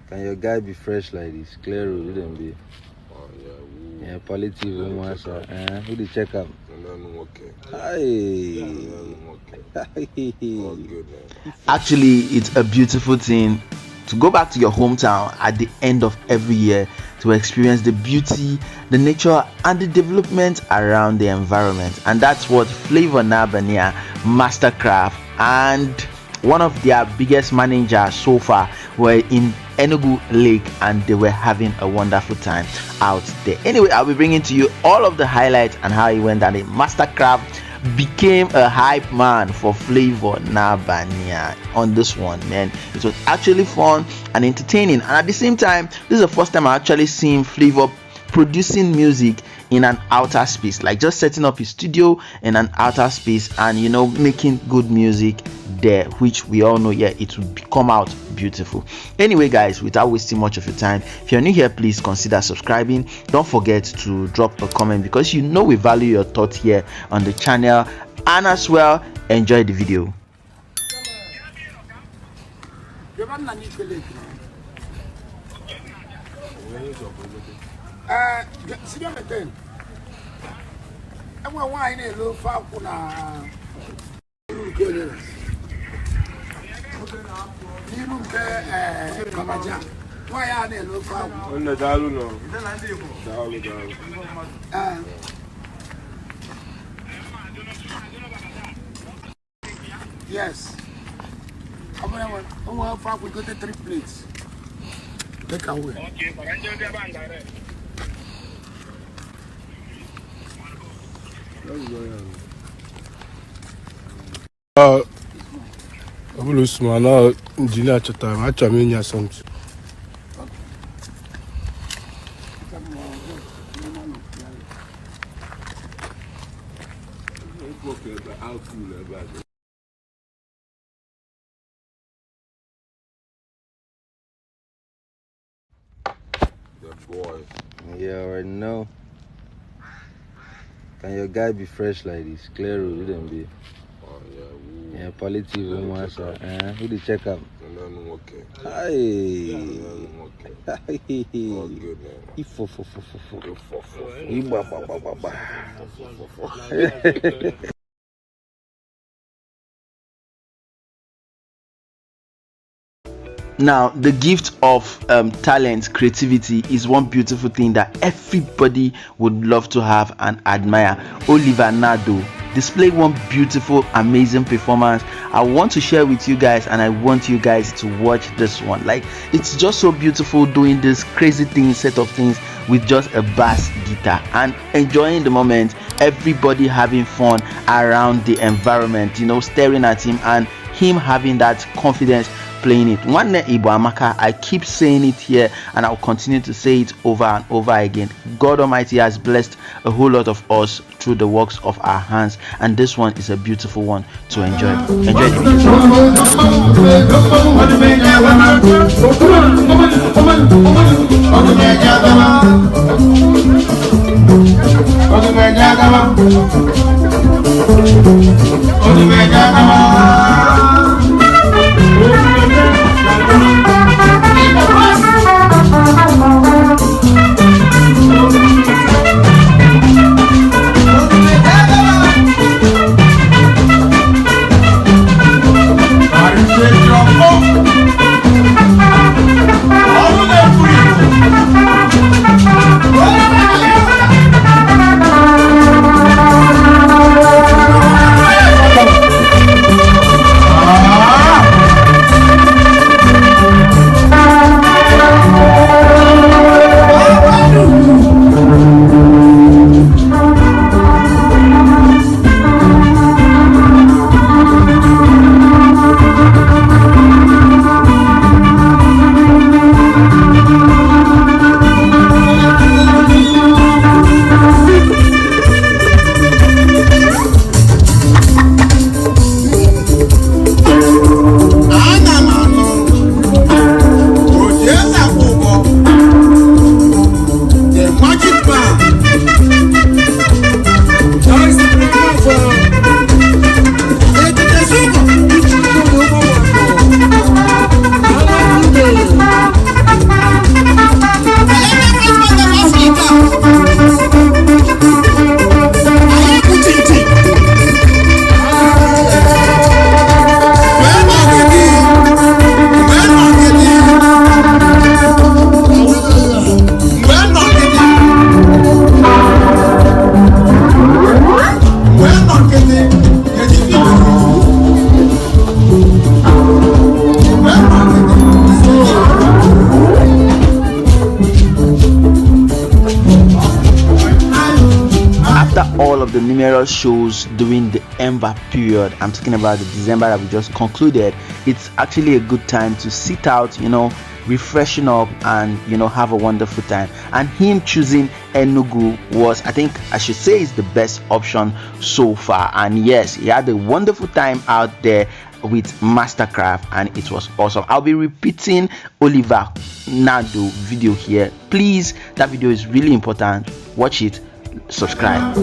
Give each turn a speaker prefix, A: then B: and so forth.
A: Can your guy be fresh like this? Clear road, you don't be.
B: Oh,
A: yeah, politics, who did check up?
C: Actually, it's a beautiful thing to go back to your hometown at the end of every year to experience the beauty, the nature, and the development around the environment. And that's what Flavour Nabania, Masterkraft, and one of their biggest managers so far were in Enugu Lake, and they were having a wonderful time out there. Anyway, I'll be bringing to you all of the highlights and how it went, and the Masterkraft became a hype man for Flavour Nabania on this one, man. It was actually fun and entertaining, and at the same time, this is the first time I actually seen Flavour producing music in an outer space, like just setting up his studio in an outer space and making good music there, which we all know, yeah, it will come out beautiful. Anyway guys, without wasting much of your time, if you're new here, please consider subscribing. Don't forget to drop a comment, because we value your thoughts here on the channel, and as well, enjoy the video.
D: Yes. I'm going we go to 3 plates. Take away. Okay, but I'm just
B: I'm going to engineer time. I try to something.
A: Boy. Yeah, already know. Can your guy be fresh like this? Clear road, you don't be.
B: Oh,
A: yeah, politics, who did check up?
C: Now, the gift of talent, creativity is one beautiful thing that everybody would love to have and admire. Oliver Nado displayed one beautiful, amazing performance. I want to share with you guys, and I want you guys to watch this one. Like, it's just so beautiful doing this crazy set of things with just a bass guitar and enjoying the moment, everybody having fun around the environment, staring at him and him having that confidence playing it. One Igbo Amaka, I keep saying it here and I'll continue to say it over and over again. God Almighty has blessed a whole lot of us through the works of our hands, and this one is a beautiful one to enjoy. Enjoy the
D: Oh!
C: of the numerous shows during the Ember period. I'm talking about the December that we just concluded. It's actually a good time to sit out, refreshing up and have a wonderful time. And him choosing Enugu was, I think I should say, is the best option so far. And yes, he had a wonderful time out there with Masterkraft, and it was awesome. I'll be repeating Oliver Nado video here. Please, that video is really important. Watch it. Subscribe.